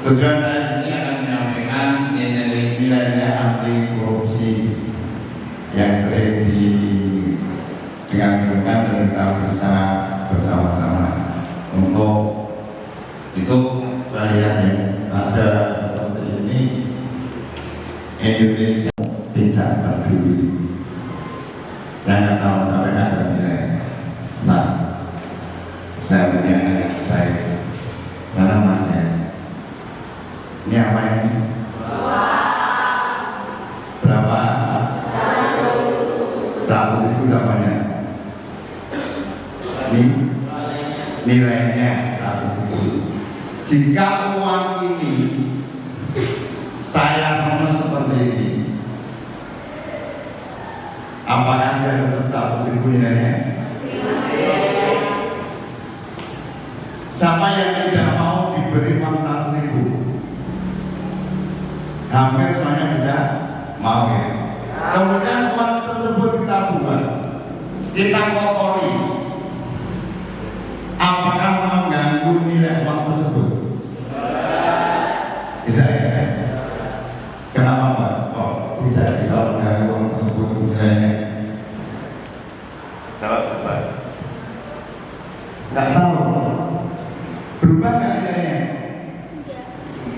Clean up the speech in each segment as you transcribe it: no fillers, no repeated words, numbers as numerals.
Tujuan saya di sini akan menyampaikan nilai-nilai anti korupsi yang sering dengan dan kita bisa bersama-sama untuk itu. Lihat ya, ada seperti ini, Indonesia tidak peduli yang sama-sama ada nilai. Nah, saya punya yang baik. Sana Mas ya. Ini apa ini? Berapa? 100 itu berapanya? Ini nilainya 100.000. Jika uang ini saya memenuhi seperti ini, apakah dia tetap 100.000 nilainya? Siapa yang tidak mau diberi uang 100.000? Hampir semuanya bisa mau ya. Kemudian uang tersebut kita buang, kita kotori. Apakah mengganggu nilai uang tersebut? Tidak ya. Kenapa Pak? Oh, tidak bisa mengganggu uang tersebut nilainya. Jawab Pak. Nggak tahu. Berubah nggak nilainya?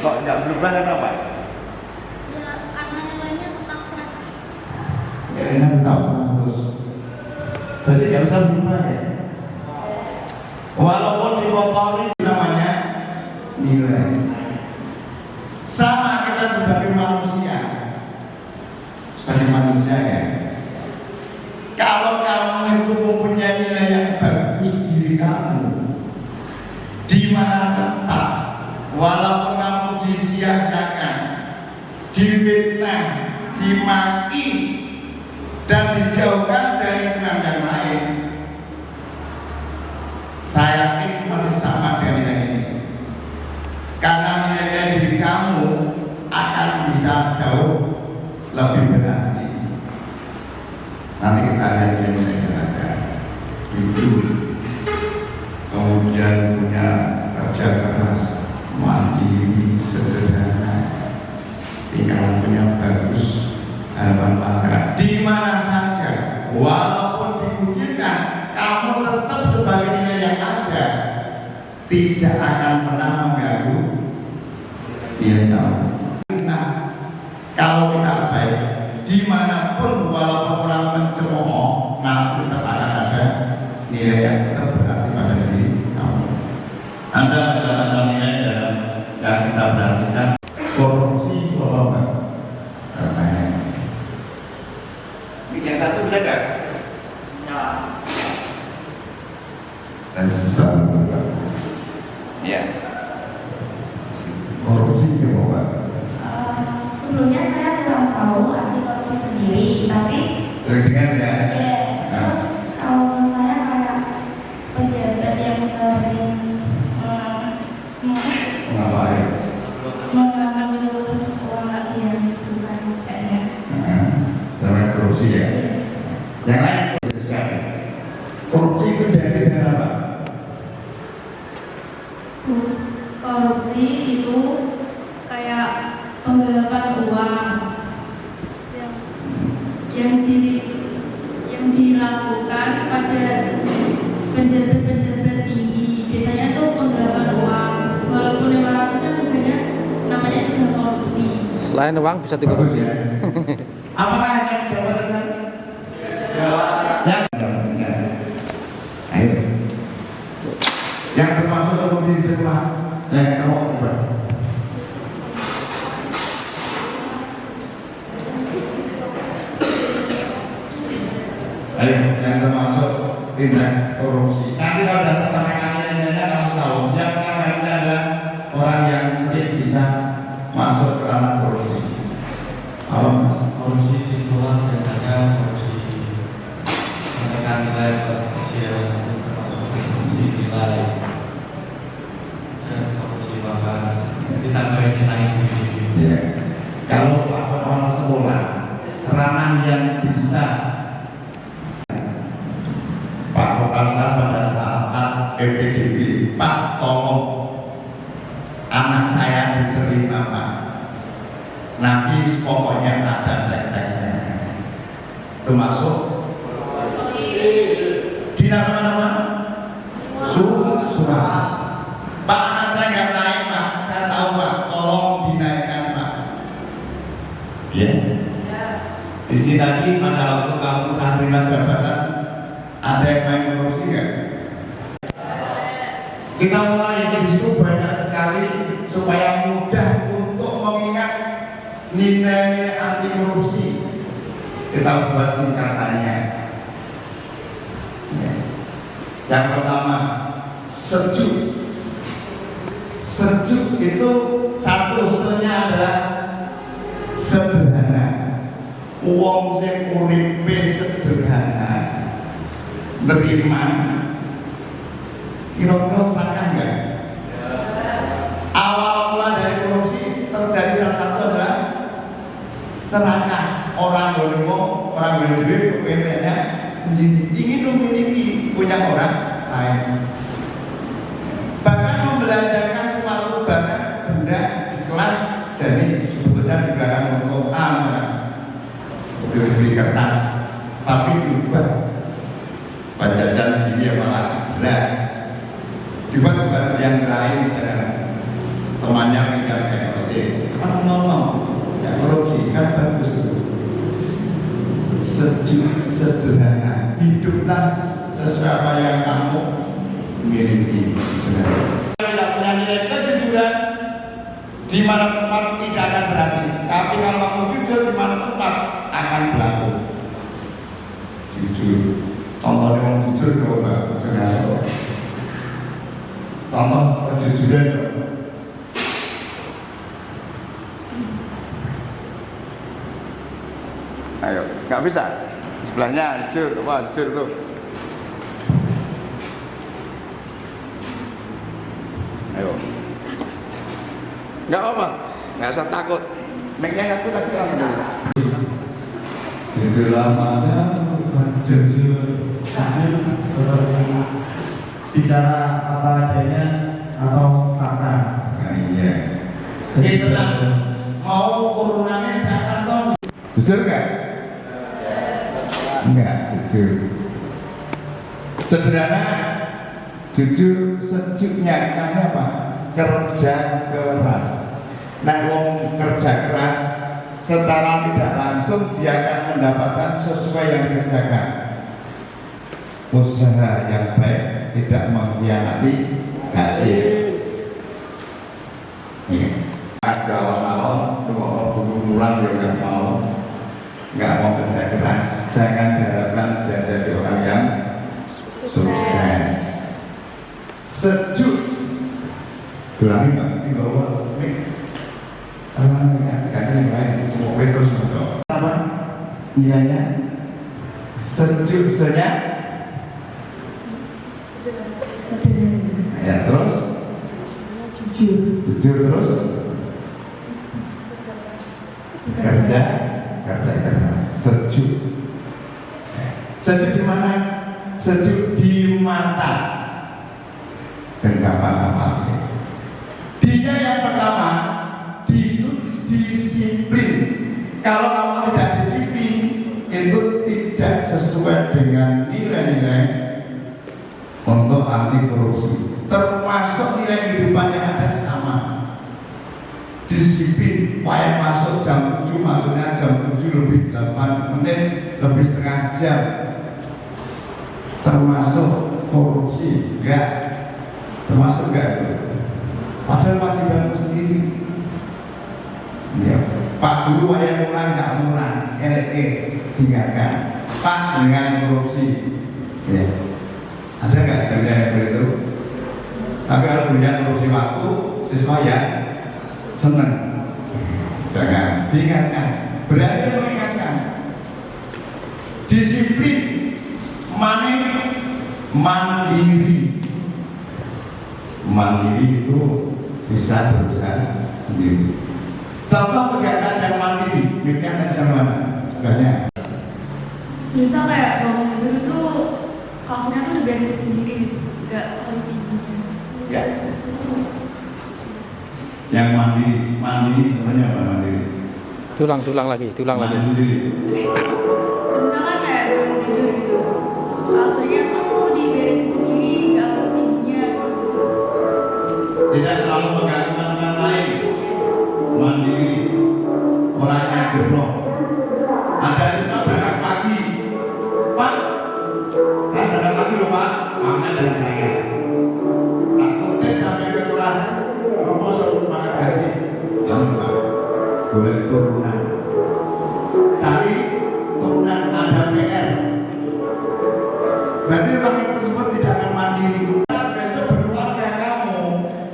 Kok nggak berubah kenapa? Ya, karena nilainya tetap 100. Nilainya tetap 100. Jadi nggak bisa berubah ya. Walaupun dikotori namanya nilai. Sama kita sebagai manusia ya. Kalau kamu itu mempunyai nilai yang bagus diri kamu, di mana tempat, walaupun kamu disia-siakan, difitnah, dimaki, dan dijauhkan dari teman yang lain, saya yakin masih sama dengan nilai ini. Karena nilai diri kamu akan bisa jauh lebih berarti. Nanti kita lihat yang saya ada jujur, kemudian punya kerja keras, mandiri, sederhana, tingkah lakunya bagus, harapan masyarakat di mana saja, walaupun dikucilkan, kamu tetap sebagai nilai yang ada, tidak akan pernah mengganggu nilai kamu. Nah, kalau kita baik, dimanapun walaupun orang mencemooh, nanti tetap akan ada nilai yang tetap berarti pada diri kamu. Anda mendapatkan nilai dalam yang kita perhatikan. Korupsi apa? Yang satu bisa nggak? Bisa. Ya. Korupsi apa? Sebelumnya saya kurang tahu arti korupsi sendiri, tapi sering dengar ya. Ya, terus kalau menurut saya kayak pejabat yang sering Ngapain? mengambil uang yang bukan miliknya. Namanya korupsi ya. Yang lain korupsi itu dari apa? Korupsi itu kayak penggelapan uang yang dilakukan pada pejabat-pejabat tinggi. Biasanya tuh penggelapan uang, walaupun 500 kan sebenarnya namanya juga korupsi. Selain uang bisa dikorupsi. Ya. Apakah hanya jabatan saja? Ayo. Yang termasuk korupsi di sekolah, kamu coba. Ayo, yang termasuk tindak korupsi. Nanti kalau sudah sampai nilainya kamu tahu. Yang pertama ini adalah orang yang sering bisa masuk ke ranah korupsi. Apa mas? Korupsi di sekolah biasanya korupsi menekan nilai kecil, termasuk korupsi nilai dan korupsi bahas ditambahin nilai sendiri. Ya. Kalau orang sekolah, ranah yang bisa Pak Kepala pada saat PPDB, Pak tolong anak saya Nanti pokoknya ada tek-teknya. Termasuk di nama-nama surat. Pak, saya nggak naik Pak, saya tahu Pak, tolong dinaikkan Pak. Ya. Di sini tadi pada waktu kamu santri jabatan ada yang main korupsi nggak? Kita mulai di situ banyak sekali supaya mudah untuk mengingat nilai-nilai anti korupsi. Kita buat singkatannya. Ya. Yang pertama, sejuk. Sejuk itu satu se-nya adalah sederhana. Wong sing uripe sederhana, nerima. Kira-kira salah enggak? Awal mula dari korupsi terjadi salah satu adalah serakah. Orang berumur, orang berduit, pemiliknya sendiri ingin memiliki punya orang lain. Bahkan membelajarkan suatu barang benda di kelas jadi sebetulnya digunakan untuk amal, beli kertas, tapi diubah penjajahan dia malah jelas dibuat buat yang lain. Temannya pinjam kayak mesin, mau ya korupsi kan bagus. Sejuk, sederhana, hiduplah sesuai apa yang kamu miliki. Tidak punya nilai kejujuran di mana tempat tidak akan berarti, tapi kalau kamu jujur di mana tempat akan berlaku. Jujur, contohnya orang jujur coba, contoh kejujuran coba. Ayo, nggak bisa. Sebelahnya jujur, wah jujur tuh. Ayo, nggak apa, nggak usah takut. Mic-nya nggak kuat lagi dulu. Itulah pada jujur, seperti bicara apa adanya atau fakta. Nah, iya. Itu lah. Mau kurungannya ke atas dong. Jujur nggak? Enggak, jujur. Sederhana, jujur sejuknya karena apa? Kerja keras. Nah, wong kerja keras secara tidak langsung dia akan mendapatkan sesuai yang dikerjakan. Usaha yang baik tidak mengkhianati hasil. Iya. Ada awal-awal cuma buku-bukuan yang nggak mau kerja keras. Jangan diharapkan dia jadi orang yang sukses. Sejuk. Berani banget sih bahwa sama yang lain mau terus untuk apa? Nilainya sejuk saja. Ya terus jujur terus kerja keras, sejuk. Sejuk di mana? Sejuk di mata dan gampang-gampang. Dia yang pertama disiplin. Kalau kamu tidak disiplin, itu tidak sesuai dengan nilai-nilai untuk anti korupsi. Termasuk nilai kehidupan yang ada sama. Disiplin, payah masuk jam 7, maksudnya jam 7 lebih 8 menit, lebih setengah jam. Termasuk korupsi, enggak? Termasuk enggak itu? Padahal wajibanmu sendiri. Ya, Pak Guru yang mulai enggak murah, tinggalkan. Pak dengan korupsi, ya. Ada enggak kerja yang seperti itu? Tapi kalau punya korupsi waktu, siswa ya senang. Jangan diingatkan, berani mengingatkan. Disiplin, mandiri. Mandiri itu bisa berusaha sendiri. Contoh kegiatan yang mandiri, kegiatan zaman sebenarnya. Misal kayak bangun tidur itu kasurnya tuh udah beres sendiri gitu, nggak harus ibunya. Ya. Yang mandiri sebenarnya apa mandiri? Diulang lagi. Mandi sendiri. Misalkan kayak belum tidur gitu, kasurnya tuh diberesin sendiri, nggak harus ibunya. Tidak terlalu menggantungkan dengan lain. Mandiri. Orangnya geblok. Ada Islam berangkat pagi. Pak, saya berangkat pagi loh Pak. Mama dan saya. Takutnya sampai ke kelas. Kamu suruh makan kasih. Jangan Pak. Boleh turunan. Cari turunan ada PR. Berarti orang tersebut tidak akan mandiri. Besok berkeluarga kamu.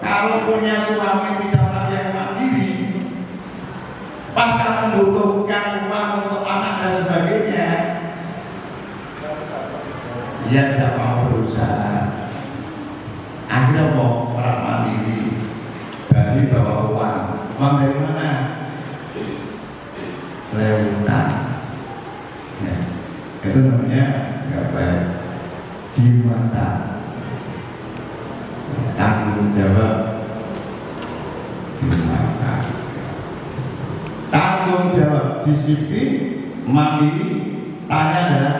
Kalau punya suami tidak orang yang mandiri, pas kamu membutuhkan uang untuk anak dan sebagainya, dia tidak mau berusaha. Akhirnya mau orang mandiri, dari bawa uang dari mana? Lewutan. Ya, itu namanya nggak baik. Di mata tanggung jawab di mata. Tanggung jawab disiplin mandiri tanya adalah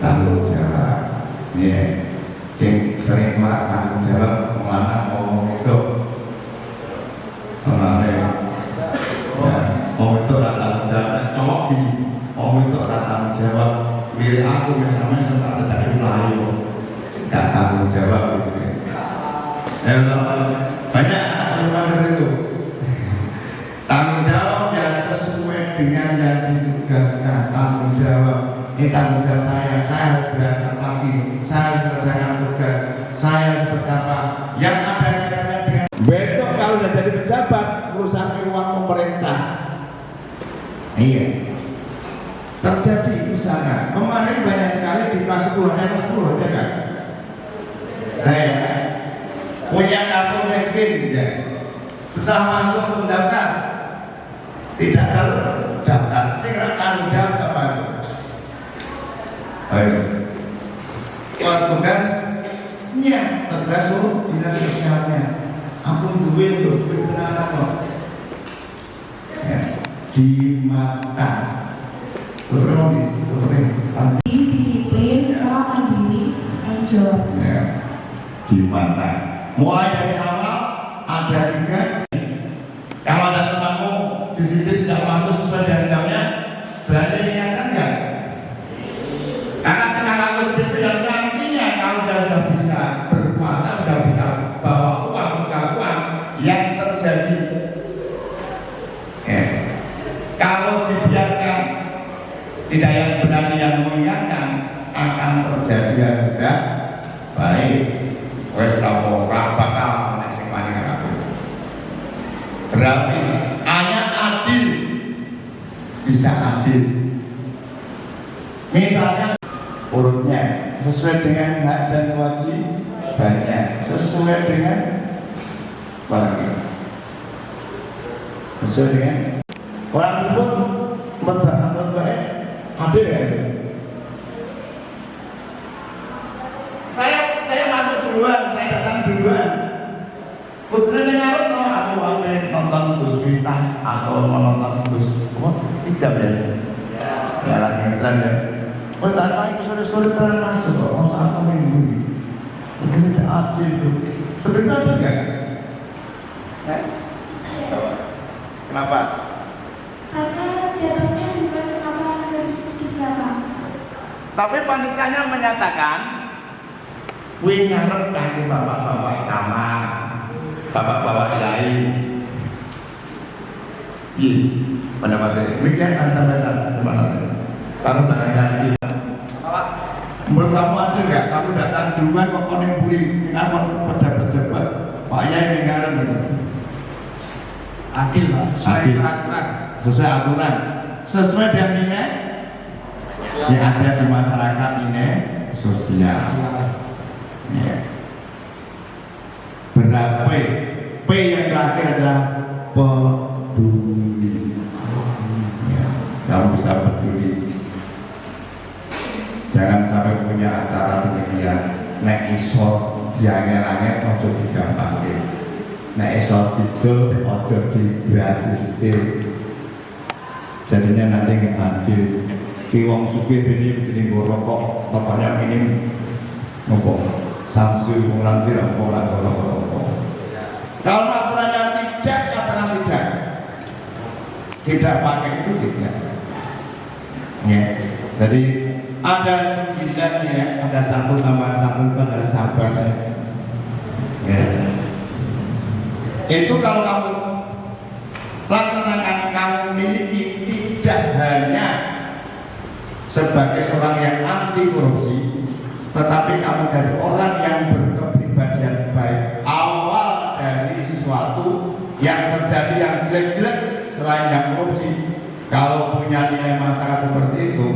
tanggung jawab. Ya, sing sering melak tanggung jawab melana ngomong itu itu tanggung jawab cowok di itu tanggung jawab mirip aku misalnya setelah dari Melayu nggak tanggung jawab gitu. Ya banyak anak itu tanggung jawab ya sesuai dengan yang ditugaskan. Tanggung jawab ini tanggung jawab saya harus berangkat pagi, saya harus mengerjakan tugas, saya harus berapa yang ada kaitannya dengan besok kalau sudah jadi pejabat urusan uang pemerintah. Iya terjadi misalnya kemarin banyak sekali di kelas 10 ada 10 ya kan. Punya kartu miskin ya. Setelah masuk mendaftar tidak terdaftar, sehingga tanggung jawab sama itu. Ayo, tugasnya tugas dinas sosialnya. Aku duit tenaga kok. Ya, di mata. Disiplin, orang mandiri, enjoy. Ya, di mata. Mulai dari awal ada 3. Kalau ada temanmu disiplin tidak masuk sesuai dengan jamnya, berani ingatkan nggak? Karena dengan kamu disiplin yang nantinya kalau sudah bisa berpuasa, sudah bisa bawa uang, uang yang terjadi. Kalau dibiarkan tidak yang berani yang mengingatkan akan terjadi yang tidak baik. Wes apa bakal nek sing paling aku. Berarti hanya adil bisa adil. Misalnya urutnya sesuai dengan hak dan kewajibannya, sesuai dengan apa lagi? Sesuai dengan orang tersebut berbaik adil ya. Saya masuk duluan, saya datang duluan. Putri dengar no, aku ambil nonton Gus Miftah atau menonton Gus tidak ya? Ya lagi tren ya. Oh tak lagi sore-sore tren masuk kok, mau satu minggu. Ini tidak adil tuh. Sebenarnya juga. Kenapa? Karena dialognya bukan kenapa harus di belakang. Tapi panitianya menyatakan wih ngarep kanggo bapak-bapak camat, bapak-bapak kiai. Iya, pendapatnya. Demikian ancaman pendapatnya. Kalau barangkali kita, menurut kamu adil nggak? Kamu datang duluan kok koning buri dengan pejabat-pejabat, Pak Yai ngarep gitu. Adil Pak, sesuai peraturan. Sesuai aturan, sesuai dengan nilai yang ada di masyarakat ini sosial. Ya. Berapa P yang terakhir adalah peduli. Ya, kamu bisa peduli. Jangan sampai punya acara demikian. Nek iso diangel-angel ojo digampangke. Nek iso didol ojo digratiske. Jadinya nanti nggak adil. Ki wong sugih ini jadi rokok, bapaknya ini ngopok. Samsu wong nanti orang rokok. Kalau aturannya tidak, katakan tidak. Tidak pakai itu tidak. Ya, jadi ada 9 ya, ada 1 tambah 1 itu ada sabar ya. Itu kalau kamu laksanakan, kamu miliki tidak hanya sebagai seorang yang anti korupsi, tetapi kamu jadi orang yang berkepribadian baik. Awal dari sesuatu yang terjadi yang jelek-jelek selain yang korupsi, kalau punya nilai masyarakat seperti itu,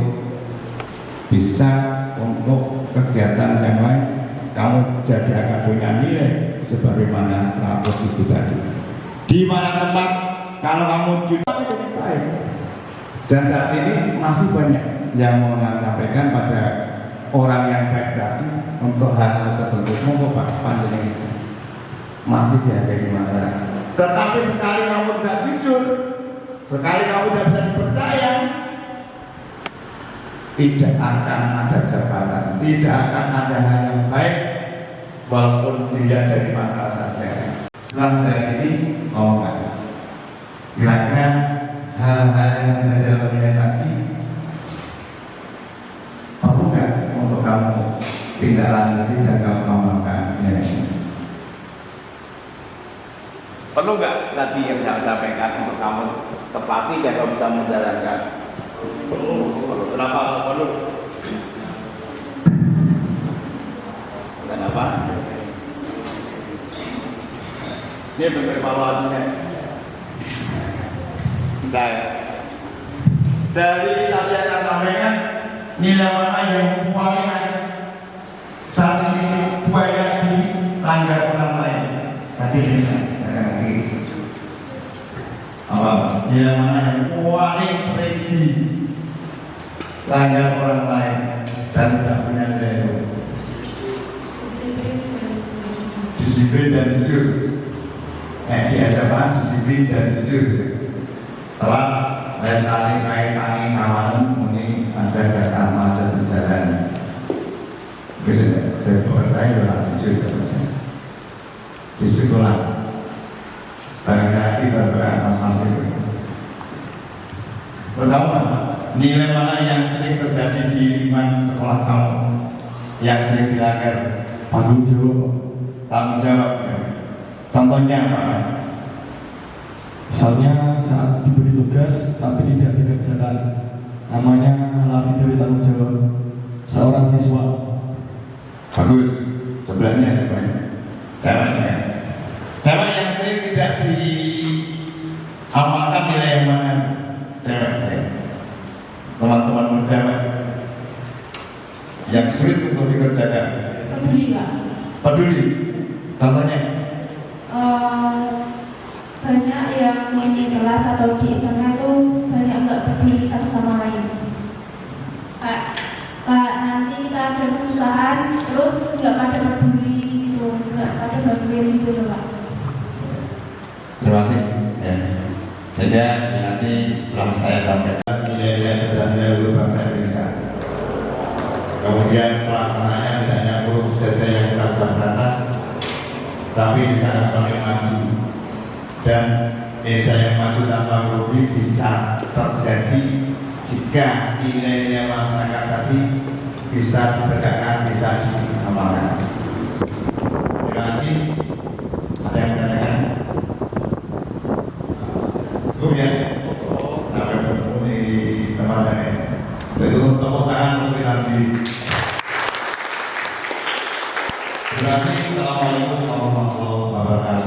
bisa untuk kegiatan yang lain kamu jadi akan punya nilai sebagaimana 100 itu tadi. Di mana tempat kalau kamu jujur jadi baik. Dan saat ini masih banyak yang menyampaikan pada orang yang baik tadi untuk hal tertentu. Monggo Pak, pandemi masih dihargai masyarakat. Tetapi sekali kamu tidak jujur, sekali kamu tidak bisa dipercaya, tidak akan ada jabatan, tidak akan ada hal yang baik, walaupun dilihat dari mata saja. Setelah dari ini, mau nggak? Kira-kira hal-hal yang ada dalam nilai tadi, perlu nggak untuk kamu tidak lanjuti dan kamu amalkan? Ya. Perlu nggak tadi yang saya sampaikan untuk kamu tepati dan kamu bisa menjalankan? Perlu. Kenapa perlu? Kenapa? Ini bentuk evaluasinya. Saya Dari tadi yang sampaikan, nilai mana yang paling saat ini banyak dilanggar orang lain? Tadi nilai. Apa? Nilai mana yang paling sering dilanggar orang lain dan tidak punya nilai itu? Disiplin dan jujur. Di SMA disiplin dan jujur. Telah saya saling kaitan kawan ini ada kata masa berjalan. Jadi percaya orang jujur di sekolah. Banyak kita masing-masing. Tahu mas, nilai mana yang sering terjadi di lingkungan sekolah kamu yang sering dilanggar? Tanggung jawab. Tanggung jawab. Ya. Contohnya apa? Misalnya saat diberi tugas tapi tidak dikerjakan, namanya lebih dari tanggung jawab seorang siswa. Bagus. Sebelahnya apa? Caranya. Cara yang sering tidak diamalkan nilai yang mana? Cewek. Ya. Teman-teman cewek yang sulit untuk dikerjakan. Peduli Pak. Peduli. Contohnya? Banyak yang di kelas atau di sana tuh banyak nggak peduli satu sama lain. Pak, nanti kita ada kesusahan, terus nggak pada peduli gitu, nggak pada bantuin gitu loh Pak. Terima kasih. Ya. Sehingga nanti setelah saya sampaikan nilai-nilai dan nilai luhur bangsa Indonesia. Kemudian pelaksanaannya tidak hanya guru saja yang kita bisa berantas, tapi di sana semakin maju. Dan desa yang maju tanpa korupsi bisa terjadi jika nilai-nilai masyarakat tadi bisa ditegakkan, bisa diamalkan. Terima kasih. Ada yang menanyakan? Cukup ya? Sampai bertemu di tempat lain. Itu tepuk tangan untuk kita sendiri. Terima kasih. Assalamualaikum warahmatullahi wabarakatuh.